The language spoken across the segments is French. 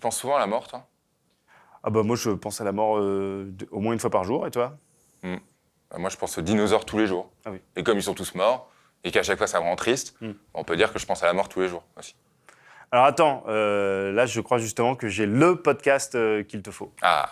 Tu penses souvent à la mort, toi? Ah bah moi, je pense à la mort au moins une fois par jour, et toi? Moi, je pense aux dinosaures tous les jours. Ah oui. Et comme ils sont tous morts, et qu'à chaque fois ça me rend triste, on peut dire que je pense à la mort tous les jours aussi. Alors attends, là, je crois justement que j'ai le podcast qu'il te faut. Ah.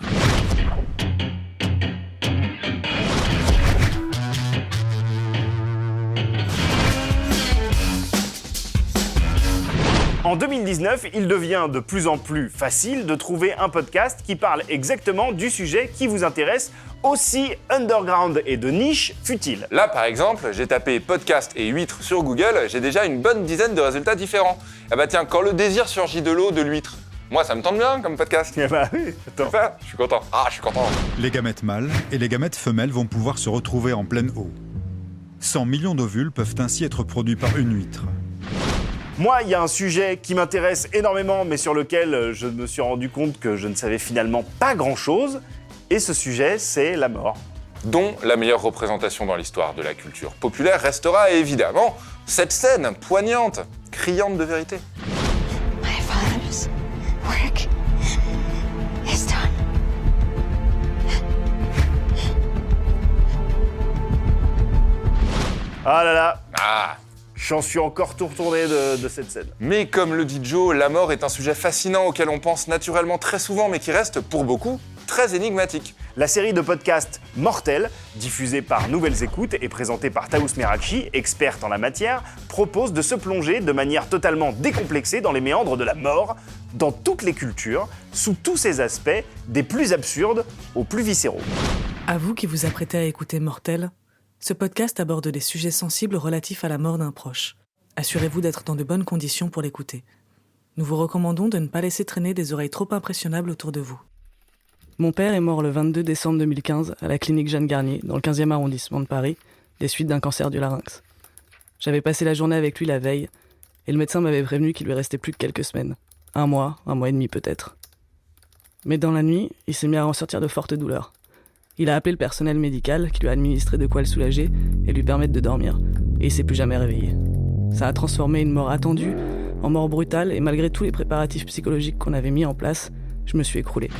En 2019, il devient de plus en plus facile de trouver un podcast qui parle exactement du sujet qui vous intéresse, aussi underground et de niche fut-il. Là, par exemple, j'ai tapé podcast et huîtres sur Google, j'ai déjà une bonne dizaine de résultats différents. Ah bah tiens, quand le désir surgit de l'eau, de l'huître. Moi, ça me tente bien comme podcast. Eh bah oui, attends. Super, je suis content. Ah, je suis content. Les gamètes mâles et les gamètes femelles vont pouvoir se retrouver en pleine eau. 100 millions d'ovules peuvent ainsi être produits par une huître. Moi, il y a un sujet qui m'intéresse énormément, mais sur lequel je me suis rendu compte que je ne savais finalement pas grand-chose. Et ce sujet, c'est la mort. Dont la meilleure représentation dans l'histoire de la culture populaire restera évidemment cette scène poignante, criante de vérité. My father's work is done. Ah là là, Ah. j'en suis encore tout retourné de cette scène. Mais comme le dit Joe, la mort est un sujet fascinant auquel on pense naturellement très souvent, mais qui reste, pour beaucoup, très énigmatique. La série de podcasts Mortel, diffusée par Nouvelles Écoutes et présentée par Taous Merakchi, experte en la matière, propose de se plonger de manière totalement décomplexée dans les méandres de la mort, dans toutes les cultures, sous tous ses aspects, des plus absurdes aux plus viscéraux. À vous qui vous apprêtez à écouter Mortel, ce podcast aborde des sujets sensibles relatifs à la mort d'un proche. Assurez-vous d'être dans de bonnes conditions pour l'écouter. Nous vous recommandons de ne pas laisser traîner des oreilles trop impressionnables autour de vous. Mon père est mort le 22 décembre 2015 à la clinique Jeanne Garnier, dans le 15e arrondissement de Paris, des suites d'un cancer du larynx. J'avais passé la journée avec lui la veille, et le médecin m'avait prévenu qu'il lui restait plus que quelques semaines. Un mois et demi peut-être. Mais dans la nuit, il s'est mis à ressentir de fortes douleurs. Il a appelé le personnel médical qui lui a administré de quoi le soulager et lui permettre de dormir, et il s'est plus jamais réveillé. Ça a transformé une mort attendue en mort brutale, et malgré tous les préparatifs psychologiques qu'on avait mis en place, je me suis écroulé.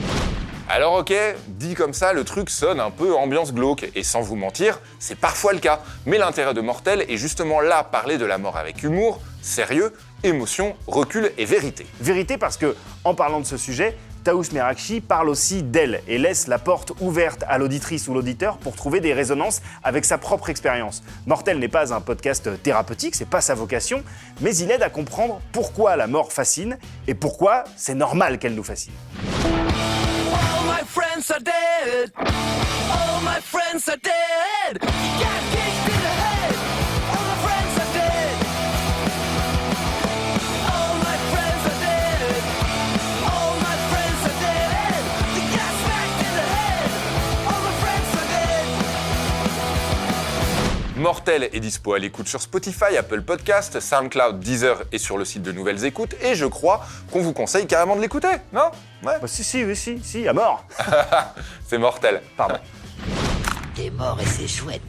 Alors ok, dit comme ça, le truc sonne un peu ambiance glauque, et sans vous mentir, c'est parfois le cas. Mais l'intérêt de Mortel est justement là, parler de la mort avec humour, sérieux, émotion, recul et vérité. Vérité parce que, en parlant de ce sujet, Taous Merakchi parle aussi d'elle et laisse la porte ouverte à l'auditrice ou l'auditeur pour trouver des résonances avec sa propre expérience. Mortel n'est pas un podcast thérapeutique, c'est pas sa vocation, mais il aide à comprendre pourquoi la mort fascine et pourquoi c'est normal qu'elle nous fascine. All my friends are dead. All my friends are dead. You got kicked in the head. All my friends are dead. All my friends are dead. All my friends are dead. You got smacked in the head. All my friends are dead. Mortel est dispo à l'écoute sur Spotify, Apple Podcast, SoundCloud, Deezer et sur le site de Nouvelles Écoutes, et je crois qu'on vous conseille carrément de l'écouter, non? Ouais. Bah si, à mort. C'est Mortel. Pardon. T'es mort et c'est chouette.